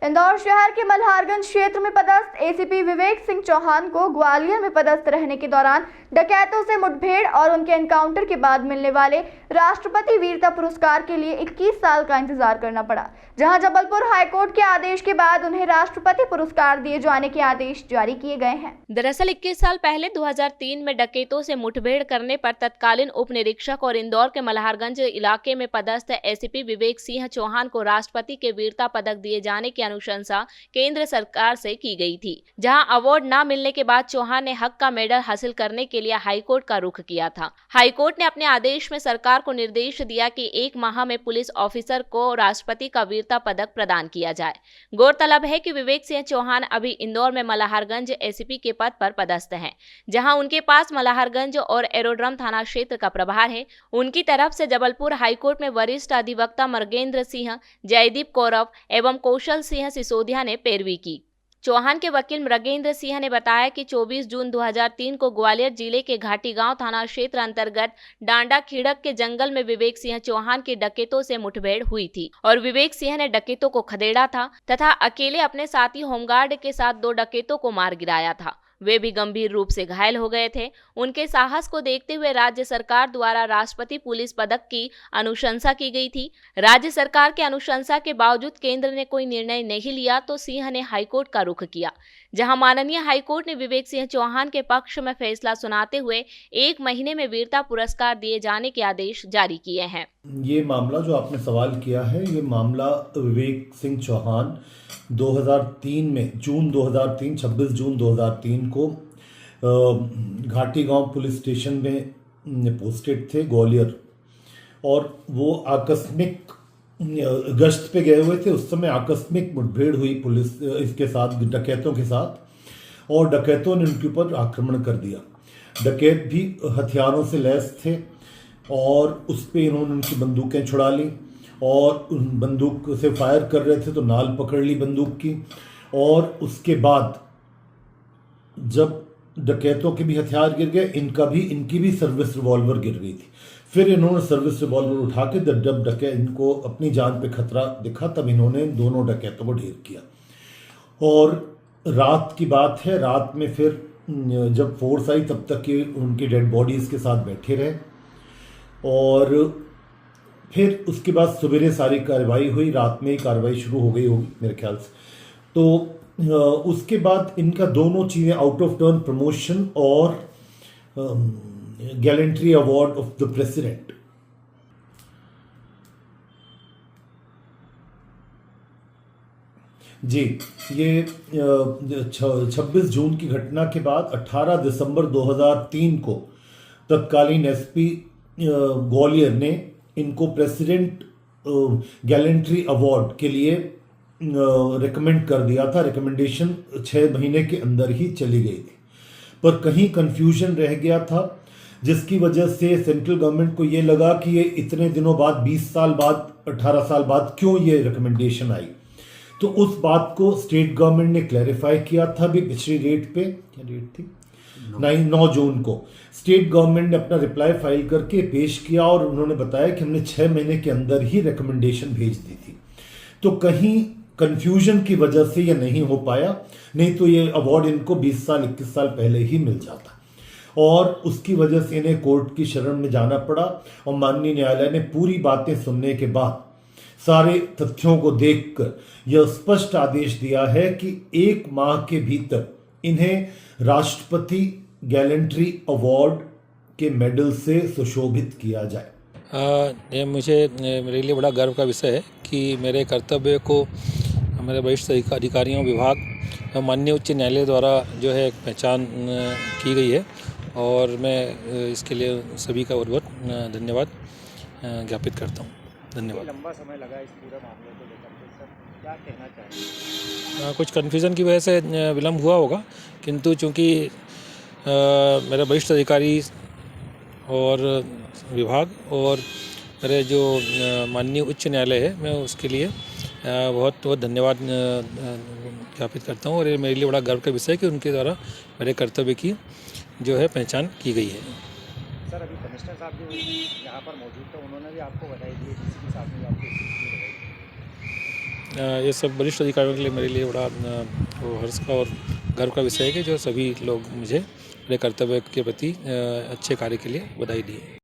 इंदौर शहर के मल्हारगंज क्षेत्र में पदस्थ एसीपी विवेक सिंह चौहान को ग्वालियर में पदस्थ रहने के दौरान डकैतों से मुठभेड़ और उनके एनकाउंटर के बाद मिलने वाले राष्ट्रपति वीरता पुरस्कार के लिए 21 साल का इंतजार करना पड़ा, जहां जबलपुर हाईकोर्ट के आदेश के बाद उन्हें राष्ट्रपति पुरस्कार दिए जाने के आदेश जारी किए गए हैं। दरअसल 21 साल पहले 2003 में डकैतों से मुठभेड़ करने पर तत्कालीन उप निरीक्षक और इंदौर के मल्हारगंज इलाके में पदस्थ एसीपी विवेक सिंह चौहान को राष्ट्रपति के वीरता पदक दिए जाने की अनुशंसा केंद्र सरकार से की गई थी, जहां अवार्ड न मिलने के बाद चौहान ने हक का मेडल हासिल करने के लिए हाईकोर्ट का रुख किया था। हाईकोर्ट ने अपने आदेश में सरकार को निर्देश दिया कि 1 माह में पुलिस ऑफिसर को राष्ट्रपति का वीरता पदक प्रदान किया जाए। गौरतलब है कि विवेक सिंह चौहान अभी इंदौर में मल्हारगंज एसीपी के पद पर पदस्थ हैं, जहां उनके पास मल्हारगंज और एरोड्रम थाना क्षेत्र का प्रभार है। उनकी तरफ से जबलपुर हाईकोर्ट में वरिष्ठ अधिवक्ता मर्गेंद्र सिंह, जयदीप कौरव एवं कौशल सिंह सिसोदिया ने पैरवी की। चौहान के वकील मृगेंद्र सिंह ने बताया कि 24 जून 2003 को ग्वालियर जिले के घाटी गांव थाना क्षेत्र अंतर्गत डांडा खिड़क के जंगल में विवेक सिंह चौहान की डकैतों से मुठभेड़ हुई थी और विवेक सिंह ने डकैतों को खदेड़ा था तथा अकेले अपने साथी होमगार्ड के साथ 2 डकैतों को मार गिराया था। वे भी गंभीर रूप से घायल हो गए थे। उनके साहस को देखते हुए राज्य सरकार द्वारा राष्ट्रपति पुलिस पदक की अनुशंसा की गई थी। राज्य सरकार के अनुशंसा के बावजूद केंद्र ने कोई निर्णय नहीं लिया तो सिंह ने हाईकोर्ट का रुख किया, जहां माननीय हाईकोर्ट ने विवेक सिंह चौहान के पक्ष में फैसला सुनाते हुए 1 महीने में वीरता पुरस्कार दिए जाने के आदेश जारी किए हैं। ये मामला जो आपने सवाल किया है, ये मामला विवेक सिंह चौहान 2003 में जून 2003 26 जून 2003 को घाटी गांव पुलिस स्टेशन में पोस्टेड थे ग्वालियर, और वो आकस्मिक गश्त पे गए हुए थे। उस समय आकस्मिक मुठभेड़ हुई पुलिस इसके साथ, डकैतों के साथ, और डकैतों ने उनके ऊपर आक्रमण कर दिया। डकैत भी हथियारों से लैस थे और उस पर इन्होंने उनकी बंदूकें छुड़ा ली और उन बंदूक से फायर कर रहे थे तो नाल पकड़ ली बंदूक की। और उसके बाद जब डकैतों के भी हथियार गिर गए, इनकी भी सर्विस रिवॉल्वर गिर गई थी। फिर इन्होंने सर्विस रिवॉल्वर उठा के जब डकैत इनको अपनी जान पे खतरा दिखा तब इन्होंने दोनों डकैतों को ढेर किया। और रात की बात है, रात में फिर जब फोर्स आई तब तक ये उनकी डेड बॉडीज के साथ बैठे रहे और फिर उसके बाद सवेरे सारी कार्रवाई हुई। रात में ही कार्रवाई शुरू हो गई होगी मेरे ख्याल से। तो उसके बाद इनका दोनों चीज़ें, आउट ऑफ टर्न प्रमोशन और gallantry award of the president, जी ये 26 जून की घटना के बाद 18 दिसंबर 2003 को तत्कालीन एसपी ग्वालियर ने इनको प्रेसिडेंट गैलेंट्री अवार्ड के लिए रिकमेंड कर दिया था। रिकमेंडेशन 6 महीने के अंदर ही चली गई थी, पर कहीं कंफ्यूजन रह गया था, जिसकी वजह से सेंट्रल गवर्नमेंट को ये लगा कि ये इतने दिनों बाद, 20 साल बाद, 18 साल बाद क्यों ये रिकमेंडेशन आई। तो उस बात को स्टेट गवर्नमेंट ने क्लैरिफाई किया था भी पिछली डेट पे, क्या डेट थी, 9 जून को स्टेट गवर्नमेंट ने अपना रिप्लाई फाइल करके पेश किया और उन्होंने बताया कि हमने 6 महीने के अंदर ही रिकमेंडेशन भेज दी थी। तो कहीं कंफ्यूजन की वजह से ये नहीं हो पाया, नहीं तो ये अवार्ड इनको 20 साल 21 साल पहले ही मिल जाता। और उसकी वजह से इन्हें कोर्ट की शरण में जाना पड़ा और माननीय न्यायालय ने पूरी बातें सुनने के बाद, सारे तथ्यों को देखकर यह स्पष्ट आदेश दिया है कि 1 माह के भीतर इन्हें राष्ट्रपति गैलेंट्री अवार्ड के मेडल से सुशोभित किया जाए। ये मेरे लिए बड़ा गर्व का विषय है कि मेरे कर्तव्य को मेरे वरिष्ठ अधिकारियों, विभाग, माननीय उच्च न्यायालय द्वारा जो है पहचान की गई है और मैं इसके लिए सभी का बहुत धन्यवाद ज्ञापित करता हूँ। धन्यवाद। लंबा समय लगा इस पूरे मामले को लेकर के, सर क्या कहना चाहिए? कुछ कन्फ्यूज़न की वजह से विलम्ब हुआ होगा, किंतु चूँकि मेरे वरिष्ठ अधिकारी और विभाग और मेरे जो माननीय उच्च न्यायालय है, मैं उसके लिए बहुत बहुत धन्यवाद ज्ञापित करता हूँ। और ये मेरे लिए बड़ा गर्व का विषय है कि उनके द्वारा मेरे कर्तव्य की जो है पहचान की गई है। सर अभी कमिश्नर साहब जो यहाँ पर मौजूद थे, उन्होंने भी आपको बधाई दी है, किसी के साथ में आपको बधाई दी? ये सब वरिष्ठ अधिकारियों के लिए मेरे लिए बड़ा वो हर्ष का और गर्व का विषय है कि जो सभी लोग मुझे मेरे कर्तव्य के प्रति अच्छे कार्य के लिए बधाई दिए।